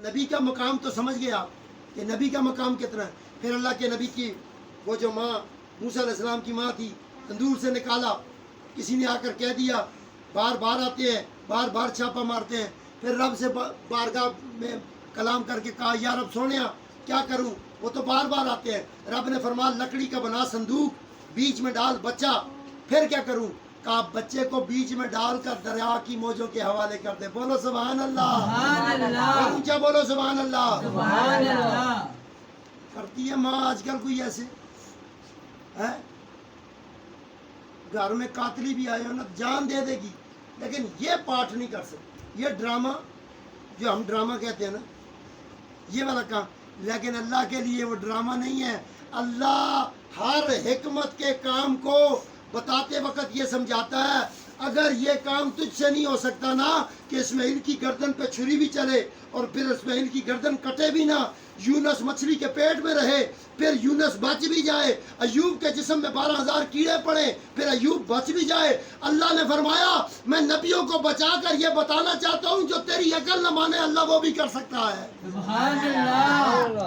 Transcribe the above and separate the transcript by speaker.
Speaker 1: نبی کا مقام تو سمجھ گیا کہ نبی کا مقام کتنا ہے. پھر اللہ کے نبی کی وہ جو ماں موسیٰ علیہ السلام کی ماں تھی، تندور سے نکالا، کسی نے آ کر کہہ دیا، بار بار آتے ہیں، بار بار چھاپا مارتے ہیں. پھر رب سے بارگاہ میں کلام کر کے کہا یا رب سونیا کیا کروں، وہ تو بار بار آتے ہیں. رب نے فرمایا لکڑی کا بنا صندوق، بیچ میں ڈال بچہ. پھر کیا کروں، کہا بچے کو بیچ میں ڈال کر دریا کی موجوں کے حوالے کر دے. بولو سبحان اللہ،
Speaker 2: سبحان اللہ،
Speaker 1: اونچا بولو سبحان اللہ.
Speaker 2: سبحان اللہ.
Speaker 1: کرتی ہے ماں آج کل کوئی ایسے ہے؟ گھر میں قاتلی بھی آئے ہو نا جان دے دے گی، لیکن یہ پاٹ نہیں کر سکتی. یہ ڈرامہ جو ہم ڈرامہ کہتے ہیں نا، یہ والا کام. لیکن اللہ کے لیے وہ ڈرامہ نہیں ہے. اللہ ہر حکمت کے کام کو بتاتے وقت یہ سمجھاتا ہے اگر یہ کام تجھ سے نہیں ہو سکتا نا کہ اسماعیل کی گردن پہ چھری بھی چلے اور پھر اسماعیل کی گردن کٹے بھی نہ، یونس مچھلی کے پیٹ میں رہے، پھر یونس بچ بھی جائے، ایوب کے جسم میں 12,000 کیڑے پڑے، پھر ایوب بچ بھی جائے. اللہ نے فرمایا میں نبیوں کو بچا کر یہ بتانا چاہتا ہوں جو تیری عقل نہ مانے اللہ وہ بھی کر سکتا ہے.
Speaker 2: سبحان اللہ.